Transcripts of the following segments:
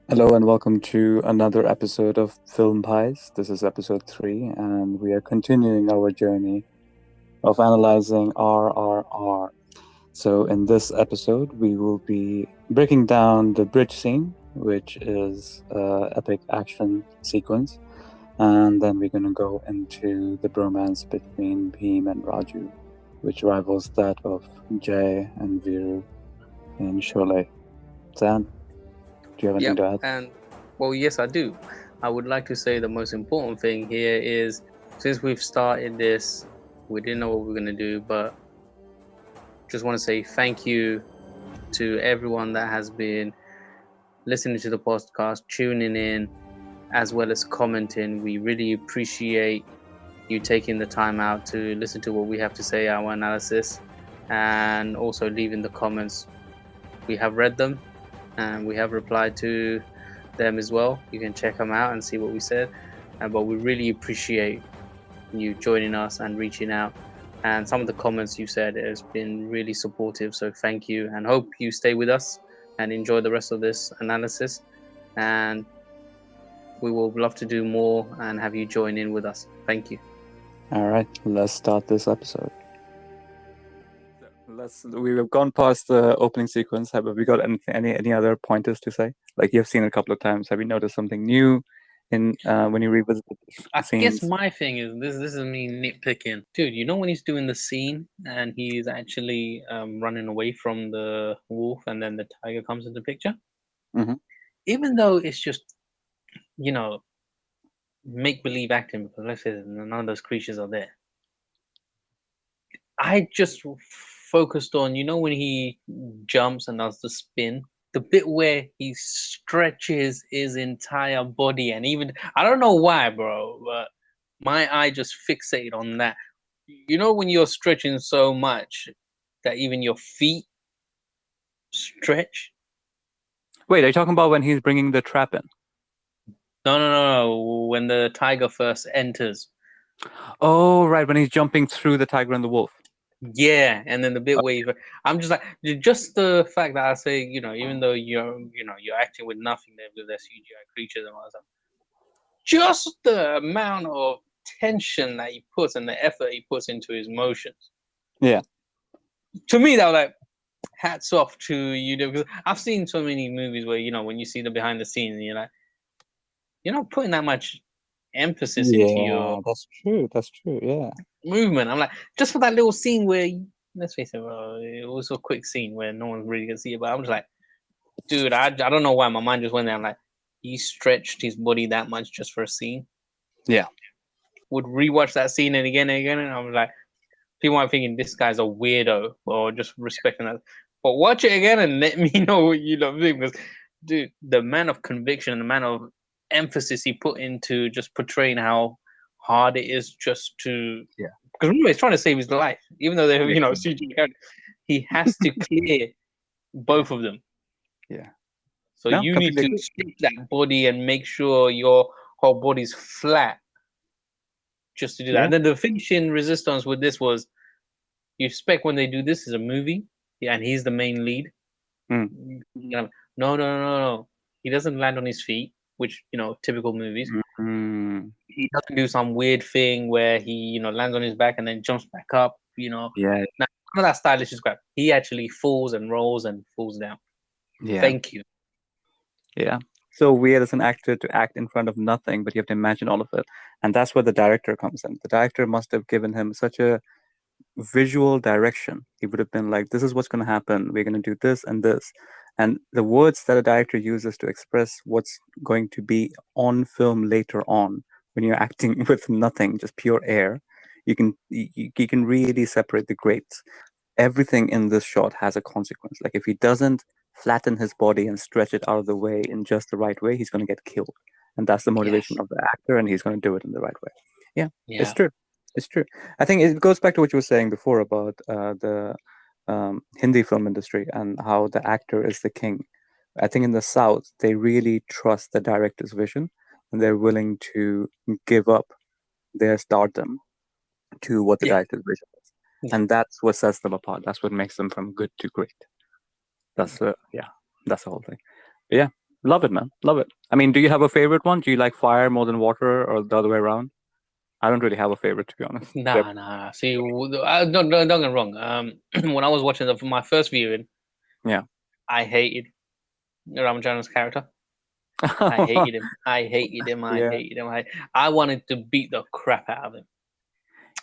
Hello and welcome to another episode of FilmBhais. This is episode 3, and we are continuing our journey of analyzing RRR. So, in this episode, we will be breaking down the bridge scene, which is epic action sequence, and then we're going to go into the bromance between Bheem and Raju, which rivals that of Jay and Viru in Sholay. Dan, do you have anything Yep. to add? And well, yes, I do. I would like to say the most important thing here is since we've started this, we didn't know what we were going to do, but just want to say thank you to everyone that has been listening to the podcast, tuning in, as well as commenting. We really appreciate you taking the time out to listen to what we have to say, our analysis, and also leaving the comments. We have read them and we have replied to them as well. You can check them out and see what we said. But we really appreciate you joining us and reaching out. And some of the comments you said has been really supportive. So thank you, and hope you stay with us and enjoy the rest of this analysis. And we will love to do more and have you join in with us. Thank you. All right, let's start this episode. We've gone past the opening sequence. Have we got any other pointers to say? Like you've seen it a couple of times. Have you noticed something new in when you revisit the I scenes? guess my thing is this is me nitpicking. Dude, you know when he's doing the scene and he's actually running away from the wolf and then the tiger comes into the picture? Mm-hmm. Even though it's just, you know, make believe acting because let's say none of those creatures are there. I just focused on, you know, when he jumps and does the spin, the bit where he stretches his entire body, and even I don't know why, bro, but my eye just fixated on that. You know, when you're stretching so much that even your feet stretch. Wait, are you talking about when he's bringing the trap in? No. When the tiger first enters. Oh, right, when he's jumping through the tiger and the wolf. Yeah, and then the bit where I'm just like, just the fact that I say, you know, even though you're acting with nothing there with their CGI creatures and all that stuff, just the amount of tension that he puts and the effort he puts into his motions. Yeah. To me, that was like, hats off to you, because I've seen so many movies where when you see the behind the scenes, and you're not putting that much emphasis into your That's true. That's true. Yeah. movement. I'm like, just for that little scene where, let's face it, it was a quick scene where no one really can see it, but I'm just like, dude, I don't know why my mind just went there. I'm like, he stretched his body that much just for a scene. Yeah. Would rewatch that scene and again, and I was like, people might thinking this guy's a weirdo or just respecting that. But watch it again and let me know what you love doing, because, dude, the amount of conviction and the amount of emphasis he put into just portraying how hard it is just to, because remember he's trying to save his life, even though they're CG characters. He has to clear both of them. Yeah. So No, you need completely to agree. strip that body and make sure your whole body's flat just to do that. Yeah. And then the finishing resistance with this was, you expect when they do this as a movie, and he's the main lead. Mm. No. He doesn't land on his feet, which typical movies. Mm. He doesn't do some weird thing where he lands on his back and then jumps back up. Yeah. Now, none of that stylish is crap. He actually falls and rolls and falls down. Yeah. Thank you. Yeah. So weird as an actor to act in front of nothing, but you have to imagine all of it. And that's where the director comes in. The director must have given him such a visual direction. He would have been like, this is what's going to happen. We're going to do this and this. And the words that a director uses to express what's going to be on film later on, when you're acting with nothing, just pure air, you can really separate the grades. Everything in this shot has a consequence. Like if he doesn't flatten his body and stretch it out of the way in just the right way, he's going to get killed. And that's the motivation Yes. of the actor, and he's going to do it in the right way. Yeah, it's Yeah. true. It's true. I think it goes back to what you were saying before about the Hindi film industry and how the actor is the king. I think in the South, they really trust the director's vision, and they're willing to give up their stardom to what the Yeah. director's vision is. And that's what sets them apart. That's what makes them from good to great. That's that's the whole thing. But yeah, Love it, man. Love it. I mean, do you have a favorite one? Do you like fire more than water, or the other way around? I don't really have a favorite, to be honest. Nah. See, don't get me wrong. When I was watching my first viewing, Yeah. I hated Ramcharan's character. I hated him. I hated him. I Yeah. hated him. I wanted to beat the crap out of him.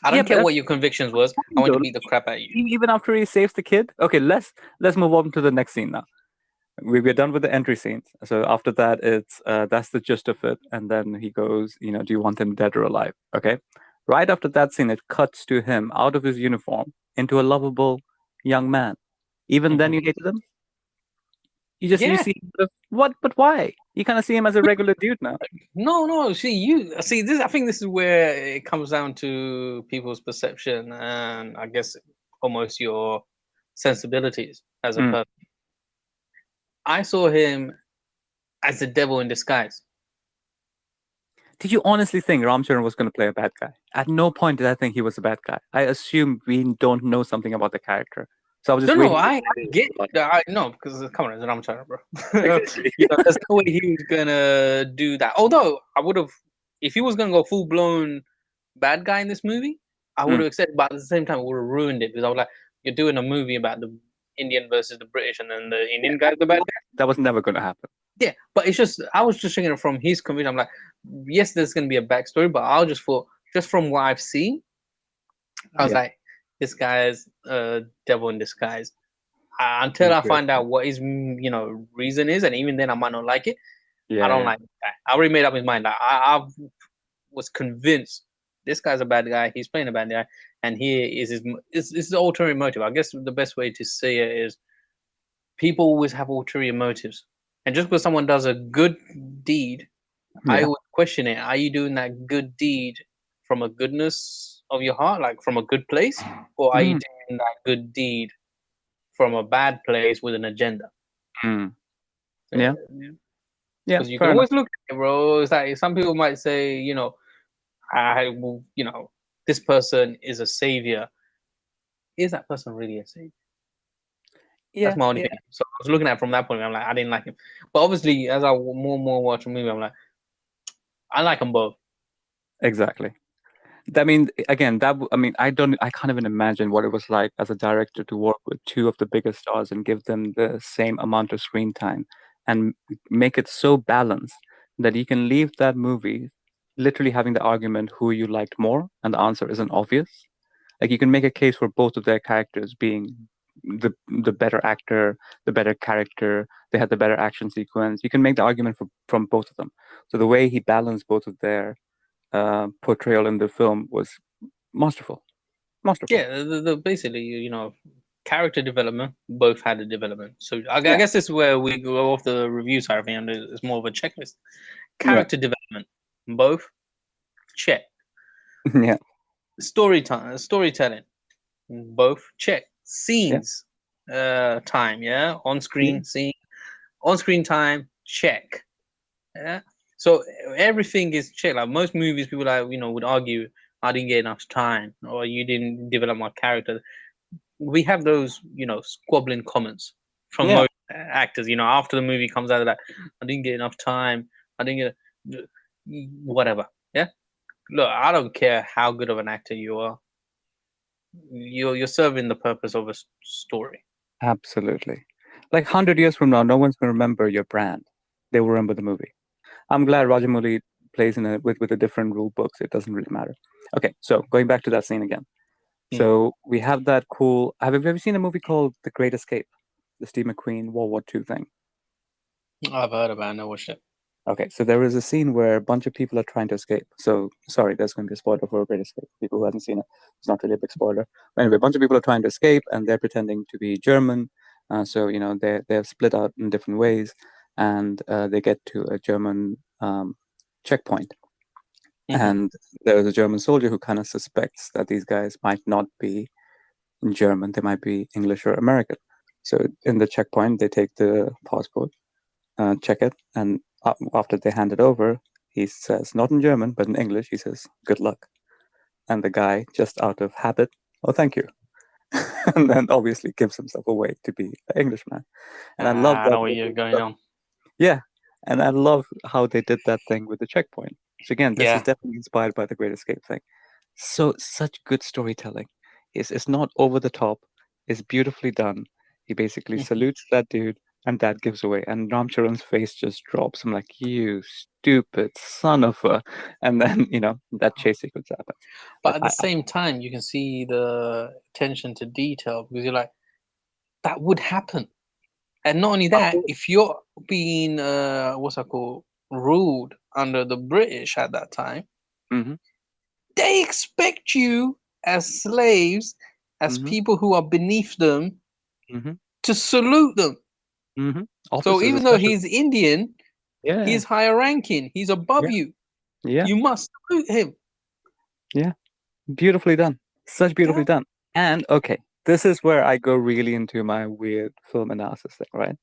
I Yeah, don't but care that's what your convictions was. I fine, want though. to Like, beat the crap out of you. even after he saves the kid. Okay, let's move on to the next scene now. We're done with the entry scenes. So after that, it's that's the gist of it. And then he goes, do you want him dead or alive? Okay. Right after that scene, it cuts to him out of his uniform into a lovable young man. Even then, Hmm. you hated him. You Yeah. see what? But why? You kind of see him as a regular dude now. No. See, you see this. I think this is where it comes down to people's perception and I guess almost your sensibilities as a Mm. person. I saw him as the devil in disguise. Did you honestly think Ram Charan was going to play a bad guy? At no point did I think he was a bad guy. I assume we don't know something about the character, so I was just No, waiting. I get that. I know because come on, it's an China, bro. Exactly. There's no way he was gonna do that. Although I would have, if he was gonna go full blown bad guy in this movie, I would Mm. have accepted. But at the same time, it would have ruined it because I was like, you're doing a movie about the Indian versus the British, and then the Yeah, Indian guy's the bad guy. that was never going to happen. Yeah, but it's just I was just thinking it from his conviction. I'm like, yes, there's gonna be a backstory, but I just thought just from what I've seen, I was Yeah, like, this guy's a devil in disguise. Until I find interesting. out what his reason is, and even then I might not like it. I Yeah, don't yeah, like that. I already made up his mind. I was convinced this guy's a bad guy. He's playing a bad guy, and here is his ulterior motive. I guess the best way to say it is people always have ulterior motives, and just because someone does a good deed, I yeah. would question it. Are you doing that good deed from a goodness of your heart, like from a good place, or are you Mm, doing that good deed from a bad place with an agenda? mm. Yeah, yeah. Because you can Fair enough. always look at it, bro. It's like some people might say, I will, this person is a savior. Is that person really a savior? That's Yeah, my only yeah. thing. So I was looking at it from that point. I'm like, I didn't like him. But obviously, as I more and more watch the movie, I'm like, I like them both. Exactly. I mean, again, I mean, I can't even imagine what it was like as a director to work with two of the biggest stars and give them the same amount of screen time and make it so balanced that you can leave that movie literally having the argument who you liked more, and the answer isn't obvious. Like you can make a case for both of their characters being the better actor, the better character. They had the better action sequence. You can make the argument from both of them. So the way he balanced both of their portrayal in the film was masterful. Masterful. Yeah, basically, character development. Both had a development. So I Yeah. guess this is where we go off the review side of it, and it's more of a checklist. Yeah. Character development. Both check. Yeah. Storytelling. Both check. Yeah. Scenes, time, yeah, on Yeah. screen scene, on screen time, check. Yeah. So everything is checked. Like most movies, people would argue, I didn't get enough time, or you didn't develop my character. We have those squabbling comments from Yeah. most actors. After the movie comes out of that, I didn't get enough time. I didn't get whatever. Yeah. Look, I don't care how good of an actor you are. You're serving the purpose of a story. Absolutely. Like 100 years from now, no one's going to remember your brand. They will remember the movie. I'm glad Rajamouli plays in with a different rule books. It doesn't really matter. Okay, so going back to that scene again. Hmm. So we have that cool. Have you ever seen a movie called The Great Escape? The Steve McQueen World War II thing. I've heard about it. I watched it. Okay, so there is a scene where a bunch of people are trying to escape. So sorry, there's going to be a spoiler for A Great Escape. People who haven't seen it, it's not really a big spoiler. But anyway, a bunch of people are trying to escape, and they're pretending to be German. So they're split out in different ways, and they get to a German checkpoint, Hmm. and there's a German soldier who kind of suspects that these guys might not be German; they might be English or American. So in the checkpoint, they take the passport, check it, and after they hand it over, he says, not in German, but in English, he says, good luck. And the guy, just out of habit, oh, thank you. And then obviously gives himself away to be an Englishman. And I love I that know what you're little going stuff. on. Yeah. And I love how they did that thing with the checkpoint. So again, this is Yeah. definitely inspired by the Great Escape thing. So such good storytelling. It's not over the top. It's beautifully done. He basically Mhm. salutes that dude, and that gives away. And Ram Charan's face just drops. I'm like, you stupid son of a. And then that chase sequence happens. But But at the same time, you can see the attention to detail because you're like, that would happen. And not only that, oh, if you're being what's that called, ruled under the British at that time, hmm they expect you as slaves, as hmm people who are beneath them, hmm to salute them. hmm So officers even though especially. he's Indian, Yeah, he's higher ranking, he's above yeah, you. yeah, You must salute him. yeah. Beautifully done. Such beautifully Yeah. done. And okay, this is where I go really into my weird film analysis thing, right?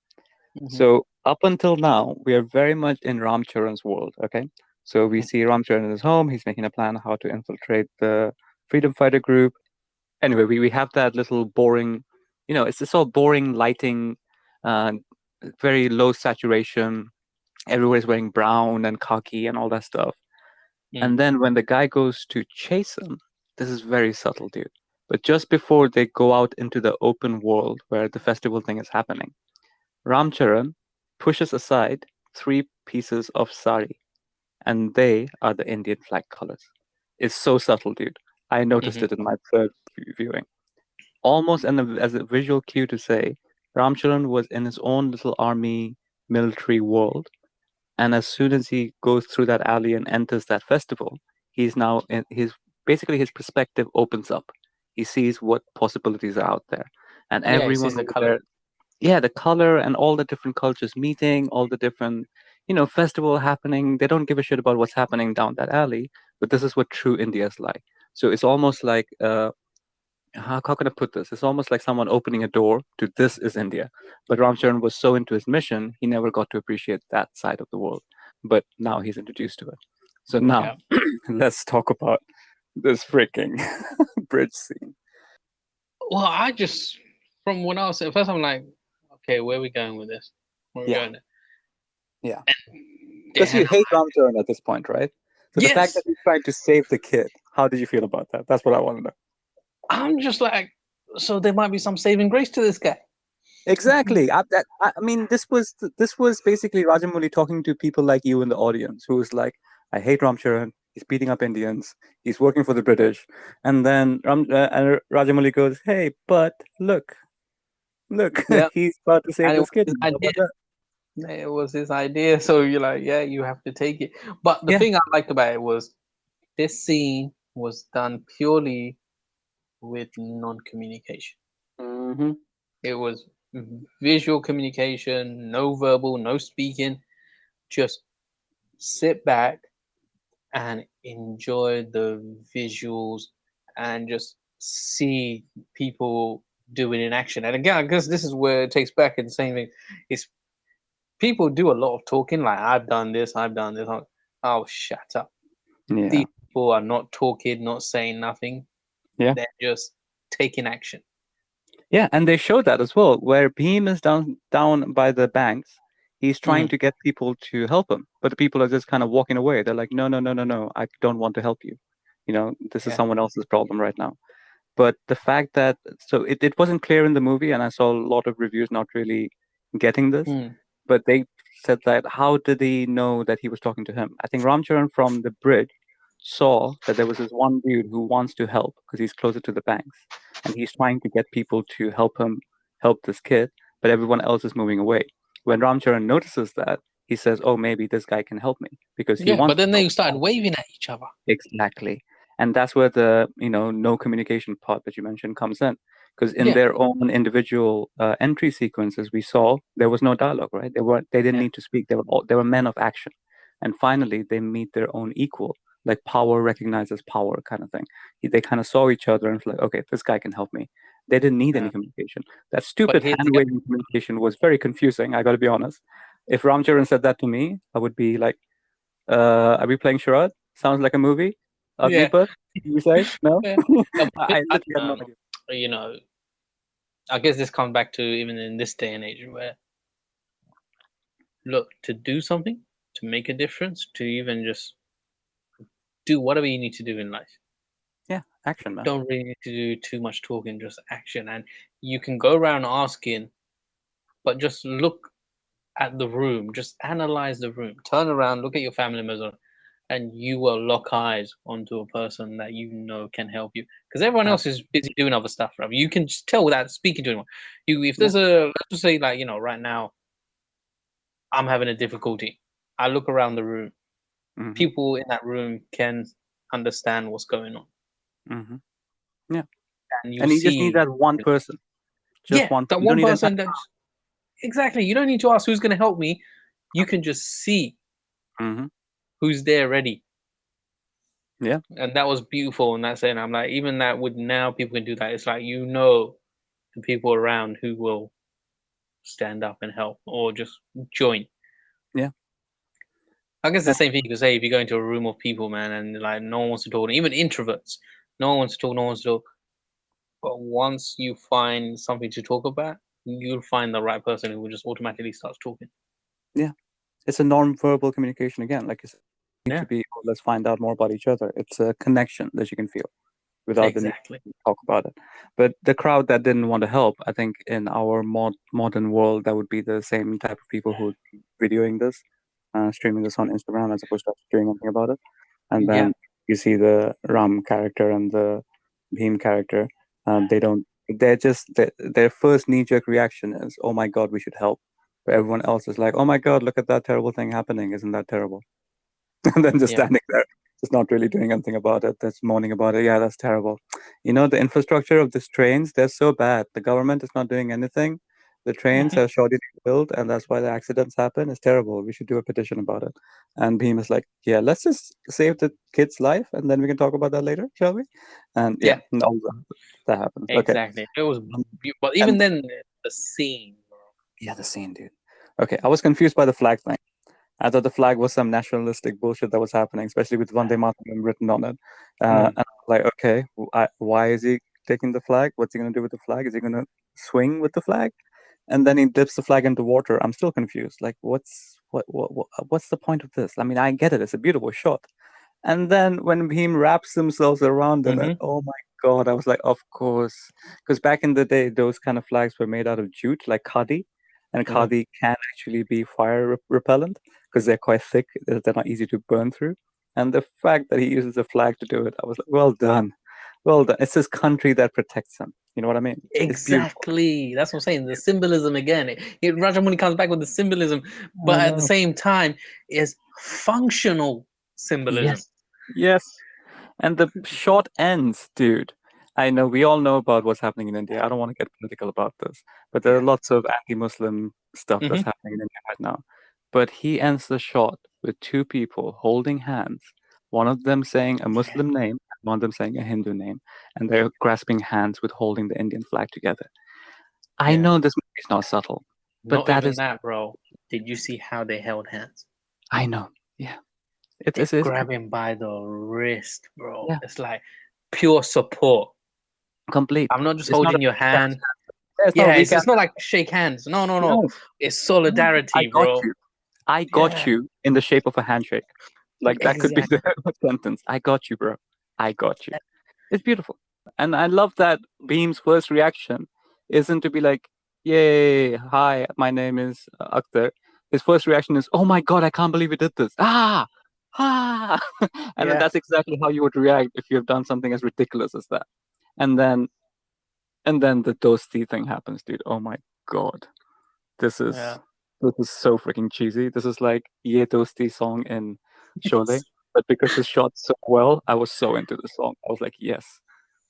Hmm. So up until now, we are very much in Ram Charan's world, okay? So we see Ram Charan in his home. He's making a plan how to infiltrate the freedom fighter group. Anyway, we have that little boring, it's this all boring lighting, uh, very low saturation. Everywhere's wearing brown and khaki and all that stuff. Mm. And then when the guy goes to chase him, this is very subtle, dude. But just before they go out into the open world where the festival thing is happening, Ramcharan pushes aside three pieces of sari, and they are the Indian flag colors. It's so subtle, dude. I noticed Hmm. it in my third viewing. Almost as a visual cue to say, Ramcharan was in his own little army military world, and as soon as he goes through that alley and enters that festival, he's now in his basically his perspective opens up. He sees what possibilities are out there. And Yeah, he everyone sees the over color. there, yeah, the color and all the different cultures meeting, all the different, festival happening. They don't give a shit about what's happening down that alley, but this is what true India is like. So it's almost like how can I put this? It's almost like someone opening a door to this is India. But Ramcharan was so into his mission, he never got to appreciate that side of the world. But now he's introduced to it. So now Yeah. let's talk about this freaking bridge scene. Well, I just, from when I was at first, I'm like, okay, where are we going with this? Where are we Yeah, going? yeah. Because you Then, hate Ramcharan at this point, right? So the fact that yes, he's trying to save the kid, how did you feel about that? That's what I want to know. I'm just like, so there might be some saving grace to this guy. Exactly. I mean, this was basically Rajamouli talking to people like you in the audience, who was like, "I hate Ram Charan. He's beating up Indians. He's working for the British." And then Rajamouli goes, "Hey, but look, Yeah, he's about to save and it this was kid. his How idea. about that?" It was his idea. So you're like, yeah, you have to take it. But the Yeah. thing I liked about it was this scene was done purely with non-communication. hmm It was visual communication, no verbal, no speaking. Just sit back and enjoy the visuals and just see people do it in action. And again, I guess this is where it takes back in the same thing. It's people do a lot of talking, like I've done this, I've done this. Oh, shut up. Yeah. These people are not talking, not saying nothing. Yeah. They're just taking action. Yeah, and they show that as well, where Bheem is down by the banks. He's trying Hmm. to get people to help him, but the people are just kind of walking away. They're like, "No, no, no, no, no. I don't want to help you. This is Yeah. someone else's problem right now." But the fact that it wasn't clear in the movie, and I saw a lot of reviews not really getting this, Mm. but they said that how did he know that he was talking to him? I think Ramcharan from the bridge saw that there was this one dude who wants to help because he's closer to the banks, and he's trying to get people to help him help this kid, but everyone else is moving away. When Ramcharan notices that, he says, "Oh, maybe this guy can help me because he Yeah, but wants to then help." they started waving at each other. Exactly. And that's where the, no communication part that you mentioned comes in. Because in Yeah. their own individual entry sequences, we saw there was no dialogue, right? They didn't Yeah. need to speak. They were men of action. And finally, they meet their own equal, like power recognizes power kind of thing. They kind of saw each other and was like, okay, this guy can help me. They didn't need any Yeah. communication. That But stupid here's hand the waving communication was very confusing. I got to be honest. If Ramcharan said that to me, I would be like, are we playing charade? Sounds like a movie. yeah. Agnipath, you say? No? Yeah. No, but I I literally had no idea. you know, I guess this comes back to even in this day and age where look, to do something, to make a difference, to even just do whatever you need to do in life. Yeah, action, man. Don't really need to do too much talking, just action. And you can go around asking, but just look at the room, just analyze the room, turn around, look at your family members, and you will lock eyes onto a person that you know can help you. Because everyone Uh, else is busy doing other stuff, right? You can just tell without speaking to anyone. If yeah. there's let's just say, like, right now, I'm having a difficulty. I look around the room. Hmm. People in that room can understand what's going on, Hmm. Yeah. and you And you just need see, that one person. Just yeah, one. that You don't one need an entire. person that exactly. You don't need to ask who's going to help me. You can just see Hmm. who's there ready, Yeah. and that was beautiful. And that's it. And I'm like, even that would now people can do that. It's like the people around who will stand up and help or just join. Yeah. I guess the And same thing you could say if you go into a room of people, man, and like no one wants to talk, even introverts, no one wants to talk, no one wants to talk. But once you find something to talk about, you'll find the right person who will just automatically starts talking. yeah, it's a non-verbal communication again. Like you said, need to Yeah, be. Oh, let's find out more about each other. It's a connection that you can feel without the need exactly. to talk about it. But the crowd that didn't want to help, I think in our modern world, that would be the same type of people who would be videoing this, streaming this on Instagram as opposed to actually doing anything about it. And Yeah. then you see the Ram character and the Bheem character. They don't. They're just their first knee-jerk reaction is, "Oh my God, we should help." But everyone else is like, "Oh my God, look at that terrible thing happening! Isn't that terrible?" And then just Yeah. standing there, just not really doing anything about it. That's moaning about it. Yeah, that's terrible. The infrastructure of these trains, they're so bad. The government is not doing anything. The trains are shoddily built, and that's why the accidents happen. It's terrible. We should do a petition about it. And Beam is like, yeah, let's just save the kid's life, and then we can talk about that later, shall we? And yeah, Yeah. no, that happens. Okay. Exactly. It was, Um, but even And then, the scene, bro. yeah, the scene, dude. Okay, I was confused by the flag thing. I thought the flag was some nationalistic bullshit that was happening, especially with Vande Mataram written on it. Mm. And I was like, okay, why is he taking the flag? What's he going to do with the flag? Is he going to swing with the flag? And then he dips the flag into water. I'm still confused. Like, what's the point of this? I mean, I get it. It's a beautiful shot. And then when Bhim wraps themselves around in it, Hmm. oh my God, I was like, of course. Because back in the day, those kind of flags were made out of jute, like khadi. And Hmm. khadi can actually be fire repellent because they're quite thick, they're not easy to burn through. And the fact that he uses a flag to do it, I was like, well done. Well done. It's his country that protects him. You know what I mean? It's beautiful. Exactly. That's what I'm saying. The symbolism again. Rajamuni comes back with the symbolism, I but at the know. same time, is functional symbolism. Yes. Yes. And the short ends, dude. I know we all know about what's happening in India. I don't want to get political about this, but there are Yeah. lots of anti-Muslim stuff that's Hmm. happening in India right now. But he ends the shot with two people holding hands, one of them saying a Yeah. Muslim name, and one of them saying a Hindu name, and they're grasping hands with holding the Indian flag together. I Yeah. know this movie is not subtle, but Not that even is, that, bro. Did you see how they held hands? I know. Yeah, it's They it's, it's grab him by the wrist, bro. yeah, It's like pure support. complete. I'm not just It's not a holding your recast. hand. Yeah, it's not a Yeah, it's recast. it's not like shake hands. No, no, no. No, It's no, I solidarity, got bro. you. I got Yeah, you in the shape of a handshake. Like that could be the exactly. sentence. I got you, bro. I got you. It's beautiful. And I love that Beam's first reaction isn't to be like, yay, hi, my name is Akhtar. His first reaction is, oh my God, I can't believe you did this. Ah, ah. And then Yeah, that's exactly how you would react if you have done something as ridiculous as that. And then, and then the Dosti thing happens, dude. Oh my God. This is yeah. this is so freaking cheesy. This is like Ye Dosti song in Sholay, but because it's shot so well, I was so into the song. I was like, yes,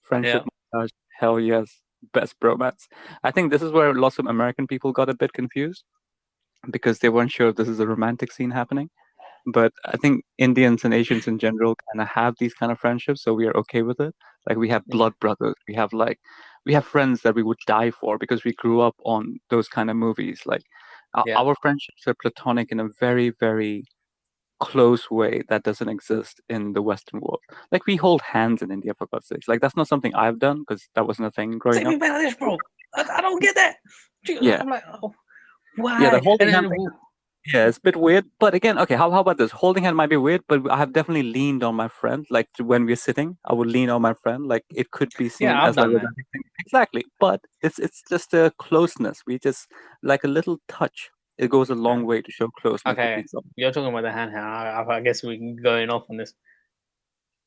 friendship Yeah. montage, hell yes, best bromance. I think this is where lots of American people got a bit confused because they weren't sure if this is a romantic scene happening. But I think Indians and Asians in general kind of have these kind of friendships, so we are okay with it. Like we have Yeah. blood brothers, we have friends that we would die for because we grew up on those kind of movies. Like Yeah. our friendships are platonic in a very, very close way that doesn't exist in the Western world. Like we hold hands in India for God's sakes. Like that's not something I've done because that wasn't a thing growing Take me up. Bangladesh, bro. I don't get that. Yeah, I'm like, oh, yeah, the why? And holding hand then thing. Yeah, it's a bit weird. But again, okay, how about this? Holding hand might be weird, but I have definitely leaned on my friend. Like when we're sitting, I would lean on my friend. Like it could be seen Yeah, I've as like done that. romantic thing. Exactly. But it's just a closeness. We just like a little touch. It goes a long Yeah. way to show closeness Okay, between someone. you're talking about the handheld. I guess we can going off on this.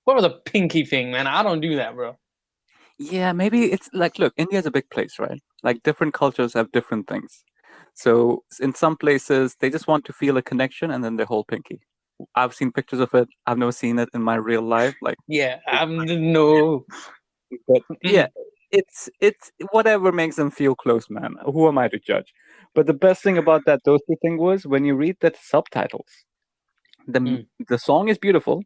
What was the pinky thing, man? I don't do that, bro. Yeah, maybe it's like, look, India's a big place, right? Like different cultures have different things. So in some places, they just want to feel a connection and then they hold pinky. I've seen pictures of it. I've never seen it in my real life. Like, Yeah, no. but yeah, Mm-mm. it's whatever makes them feel close, man. Who am I to judge? But the best thing about that Dosti thing was when you read the subtitles, the Mm. the song is beautiful,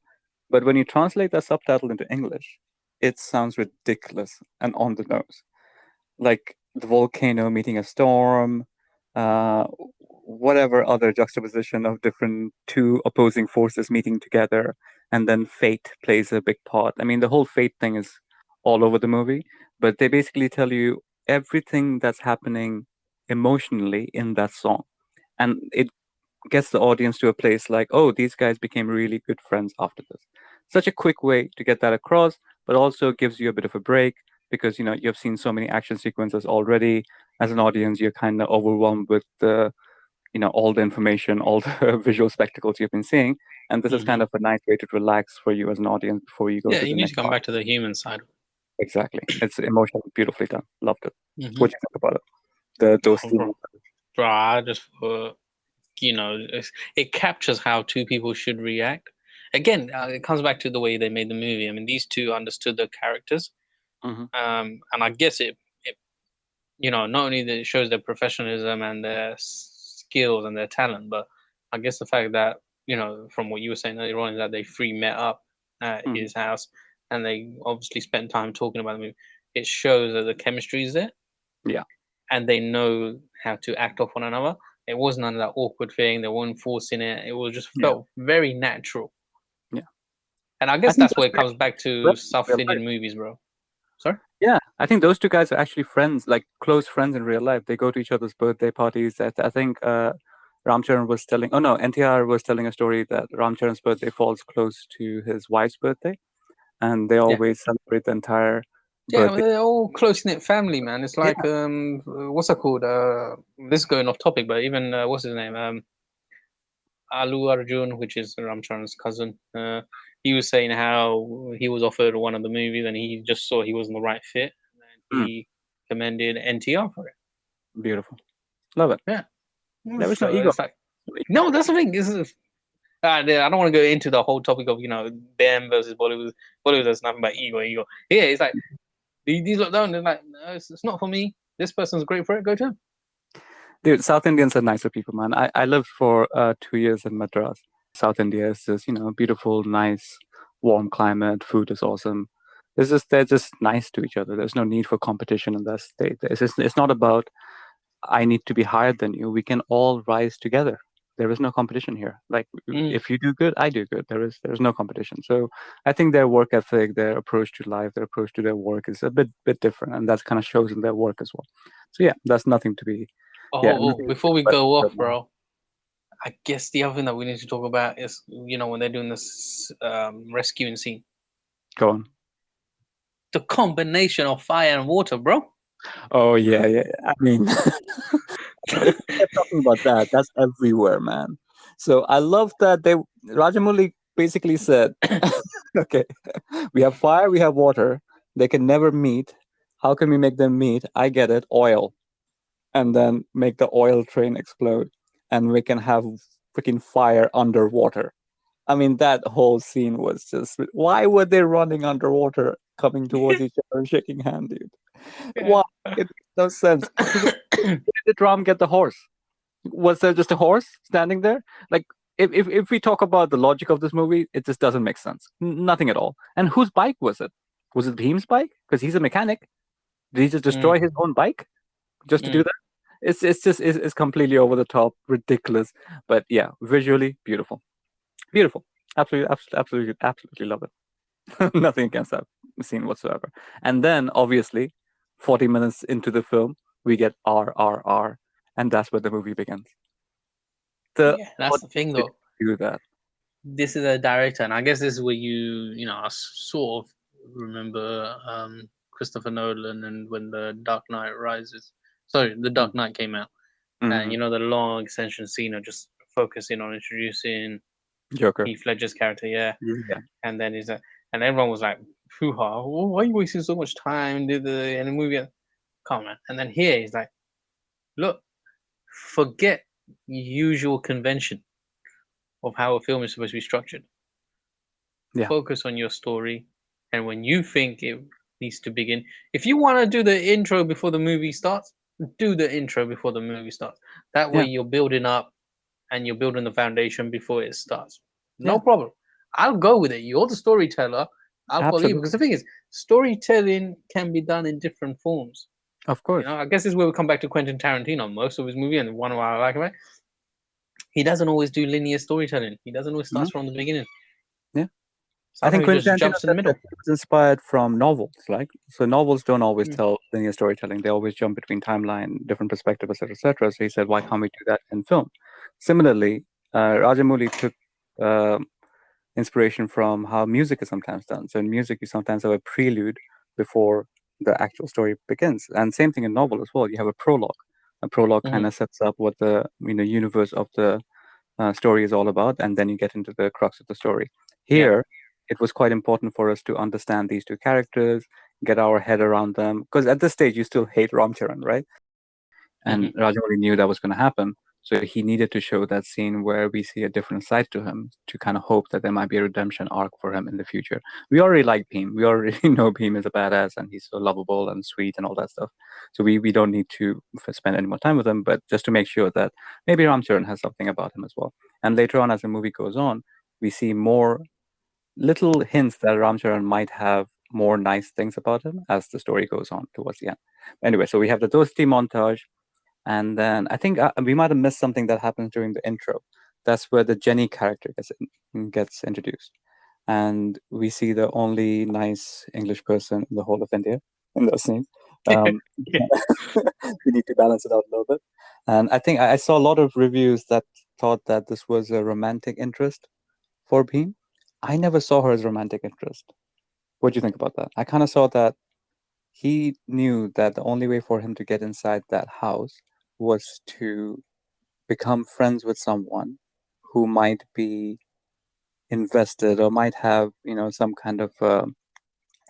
but when you translate that subtitle into English, it sounds ridiculous and on the nose. Like the volcano meeting a storm, uh, whatever other juxtaposition of different two opposing forces meeting together, and then fate plays a big part. I mean, the whole fate thing is all over the movie, but they basically tell you everything that's happening emotionally in that song. And it gets the audience to a place like, oh, these guys became really good friends after this. Such a quick way to get that across, but also gives you a bit of a break because you've seen so many action sequences already. As an audience, you're kind of overwhelmed with the all the information, all the visual spectacles you've been seeing, and this is kind Hmm. of a nice way to relax for you as an audience before you go Yeah, to you the need to next come part. back to the human side. Exactly, it's emotionally beautifully done. Loved it. Hmm. What do you think about it? The Oh, Dosti. bro, I just it captures how two people should react. Again, it comes back to the way they made the movie. I mean, these two understood the characters, Hmm. and I guess it not only that it shows their professionalism and their skills and their talent, but I guess the fact that from what you were saying earlier on, is that they three met up at Hmm. his house and they obviously spent time talking about the movie. It shows that the chemistry is there Yeah, and they know how to act off one another. It wasn't none of that awkward thing. They weren't forcing it. It was just yeah, felt very natural. yeah. And I I guess think that's those where it two comes actually back to friends in South real life. Indian movies, bro. Sorry? Yeah, I think those two guys are actually friends, like close friends in real life. They go to each other's birthday parties. I think Ramcharan was telling, oh no, NTR was telling a story that Ramcharan's birthday falls close to his wife's birthday, and they Yeah. always celebrate the entire Yeah, well, birthday. they're all close knit family, man. It's Yeah. like what's that called? This is going off topic, but even what's his name? Alu Arjun, which is Ramcharan's cousin. He was saying how he was offered one of the movies and he just saw he wasn't the right fit, and Mm, he commended NTR for it. beautiful. Love it. Yeah, There was no so ego. it's like no, that's the thing. This is I don't want to go into the whole topic of them versus Bollywood. Bollywood is nothing but ego, ego. Yeah, it's like these look down. They're like, no, it's not for me. This person's great for it. Go to him. Dude, South Indians are nicer people, man. I lived for 2 years in Madras. South India is just, beautiful, nice, warm climate. Food is awesome. They're just nice to each other. There's no need for competition in that state. It's not about I need to be higher than you. We can all rise together. There is no competition here. Like Mm. if you do good, I do good. There's no competition. So I think their work ethic, their approach to life, their approach to their work is a bit different, and that kind of shows in their work as well. So yeah, that's nothing to be yeah, Oh, nothing before we but go off, bro, I guess the other thing that we need to talk about is, when they're doing this rescuing scene, go on. the combination of fire and water, bro. Oh yeah, yeah. I mean, if we kept talking about that, that's everywhere, man. So I love that Rajamouli basically said, okay, we have fire, we have water. They can never meet. How can we make them meet? I get it, oil, and then make the oil train explode, and we can have freaking fire underwater. I mean, that whole scene was just. Why were they running underwater, coming towards each other, and shaking hand, dude? Yeah. Why? It makes no sense. Where did Ram get the horse? Was there just a horse standing there? Like, if we talk about the logic of this movie, it just doesn't make sense. Nothing at all. And whose bike was it? Was it Bheem's bike? Because he's a mechanic. Did he just Mm, destroy his own bike just to do mm. that? It's completely over the top, ridiculous. But yeah, visually beautiful, beautiful. Absolutely, absolutely, absolutely, absolutely love it. Nothing against that scene whatsoever. And then obviously, 40 minutes into the film, we get RRR, and that's where the movie begins. the Yeah, that's the thing audience though. didn't do that. This is a director, and I guess this is where I sort of remember Christopher Nolan and when the Dark Knight Rises. Sorry, the Dark Knight came out, and Mm-hmm. the long extension scene of just focusing on introducing Joker. Heath Ledger's character, yeah, Yeah. and then and everyone was like, "Hoo-ha! Why are you wasting so much time?" Did the movie? Come on, man. And then here he's like, "Look, forget usual convention of how a film is supposed to be structured. Yeah. Focus on your story, and when you think it needs to begin, if you want to do the intro before the movie starts, do the intro before the movie starts. That way Yeah. you're building up and you're building the foundation before it starts. Yeah. No problem. I'll go with it. You're the storyteller. I'll follow you, because Absolutely. the thing is, storytelling can be done in different forms. Of course. I guess this is where we come back to Quentin Tarantino. Most of his movie, and one of what I like about it, he doesn't always do linear storytelling. He doesn't always start Mhm. from the beginning. Yeah. I think Sometimes he Quentin just Tarantino jumps in the said that middle. he was inspired from novels, like so novels don't always Mm. tell linear storytelling. They always jump between timeline, different perspectives, etc., etc. So he said, why can't we do that in film? Similarly, Rajamouli took uh, inspiration from how music is sometimes done. So in music, you sometimes have a prelude before the actual story begins, and same thing in novel as well. You have a prologue. A prologue kind Mhm. of sets up what the universe of the story is all about, and then you get into the crux of the story. Yeah. Here, it was quite important for us to understand these two characters, get our head around them, because at this stage you still hate Ram Charan, right? And Mhm. Rajamouli knew that was going to happen, so he needed to show that scene where we see a different side to him to kind of hope that there might be a redemption arc for him in the future. We already like Bheem. We already know Bheem is a badass and he's so lovable and sweet and all that stuff. So we don't need to spend any more time with him, but just to make sure that maybe Ram Charan has something about him as well. And later on, as the movie goes on, we see more little hints that Ram Charan might have more nice things about him as the story goes on towards the end. Anyway, so we have the Dosti montage, and then I think we might have missed something that happens during the intro. That's where the Jenny character gets introduced. And we see the only nice English person in the whole of India in those scenes. Um, Yeah. we need to balance it out a little bit. And I think I saw a lot of reviews that thought that this was a romantic interest for Bheem. I never saw her as romantic interest. What do you think about that? I kind of saw that he knew that the only way for him to get inside that house was to become friends with someone who might be invested or might have, some kind of Well,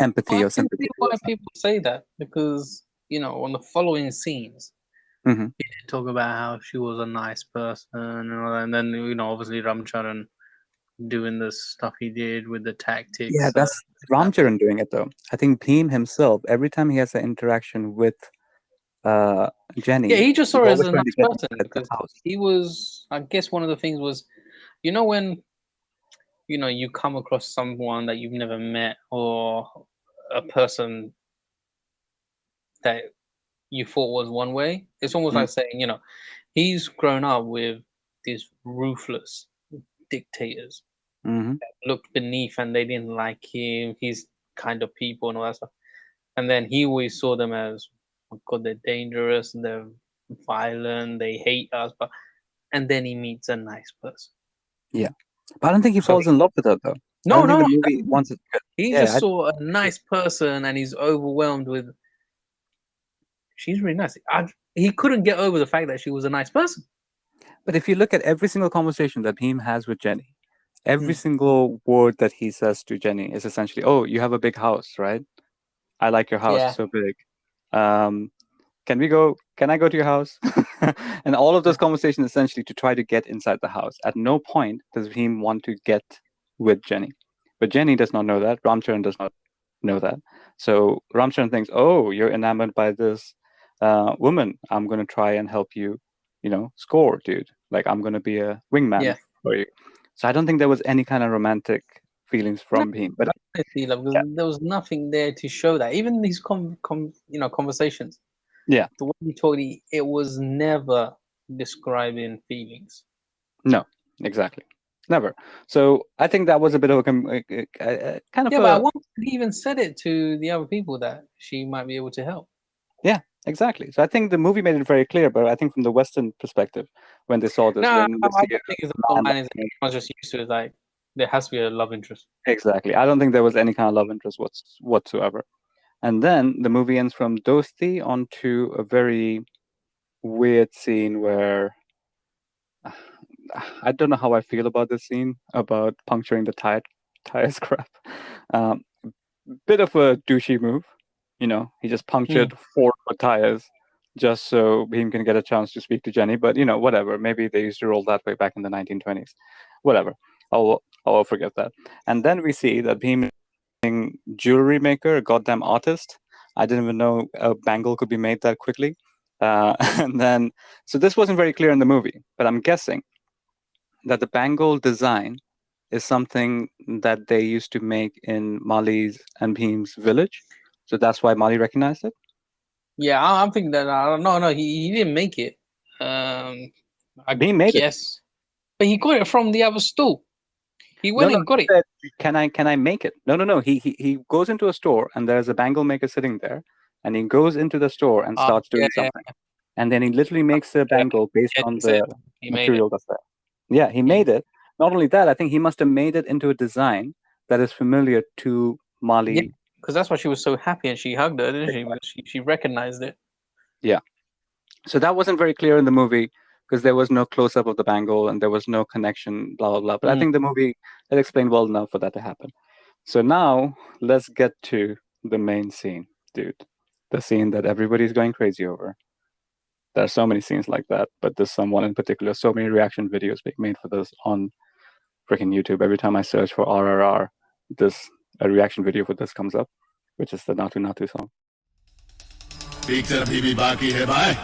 empathy I or can sympathy see why towards him. people say that, because on the following scenes, Hmm. he did talk about how she was a nice person and all that, and then obviously Ramcharan doing the stuff he did with the Yeah, tactics. that's That thing. Ramcharan doing it though. I think Bhim himself, every time he has an interaction with uh, Yeah, Jenny, he just he's saw her as always a trying to nice get person inside the because house. he was. I guess one of the things was, when you come across someone that you've never met, or a person that you thought was one way. It's almost like saying, he's grown up with these ruthless dictators, Mm-hmm. looked beneath and they didn't like him. He's kind of people and all that stuff. And then he always saw them as, oh God, they're dangerous, they're violent, they hate us. And then he meets a nice person. Yeah, but I don't think he So falls in love with her though. I no, don't think no, the no. movie wants it. He Yeah, just saw a nice person and he's overwhelmed with. She's really nice. He couldn't get over the fact that she was a nice person. but if you look at every single conversation that Bhim has with Jenny, every Hmm. single word that he says to Jenny is essentially, "Oh, you have a big house, right? I like your house; it's Yeah. so big. Um, can we go? Can I go to your house?" And all of those conversations essentially to try to get inside the house. At no point does Bhim want to get with Jenny, but Jenny does not know that. Ramcharan does not know that. So Ramcharan thinks, "Oh, you're enamored by this woman. I'm going to try and help you, score, dude. Like I'm going to be a wingman Yeah. for you." So I don't think there was any kind of romantic feelings No, from Bhim. But honestly, like, because yeah, there was nothing there to show that. Even these conversations, yeah, the way he told it was never describing feelings. no, exactly, never. So I think that was a bit of kind of Yeah, but I a once he even said it to the other people that she might be able to help. yeah. Exactly. So I think the movie made it very clear, but I think from the Western perspective, when they saw this, No, when they I see don't think it's the a man plot line. Is everyone's just used to it. Like there has to be a love interest. exactly, I don't think there was any kind of love interest whatsoever. And then the movie ends from Dosti onto a very weird scene where I don't know how I feel about this scene about puncturing the tires crap. Um, Bit of a douchey move, He just punctured 4 tires just so Bheem can get a chance to speak to Jenny. But whatever. Maybe they used to roll that way back in the 1920s. Whatever. I'll forget that. And then we see that Bheem is a jewelry maker, a goddamn artist. I didn't even know a bangle could be made that quickly. And then, so this wasn't very clear in the movie, but I'm guessing that the bangle design is something that they used to make in Mali's and Bheem's village. So that's why Mali recognized it. Yeah, I'm thinking that. No, he didn't make it. I Bheem made it. guess, but he got it from the other store. He No, went no. and got He it. said, can I make it? No. He goes into a store and there's a bangle maker sitting there, and he goes into the store and starts doing Yeah, something, and then he literally makes a yeah. bangle based Yeah, on he said the he made it. material that's there. Yeah, he made it. Not only that, I think he must have made it into a design that is familiar to Yeah, Mali. because that's why she was so happy and she hugged her, didn't she? Because she recognized it. Yeah. So that wasn't very clear in the movie because there was no close up of the bangle and there was no connection, blah, blah, blah. But I think the movie had explained well enough for that to happen. So now let's get to the main scene, dude. The scene that everybody's going crazy over. There are so many scenes like that, but there's someone in particular, so many reaction videos being made for this on freaking YouTube. Every time I search for RRR, a reaction video for this comes up, which is the Natu Natu song. Picture अभी भी बाकी है भाई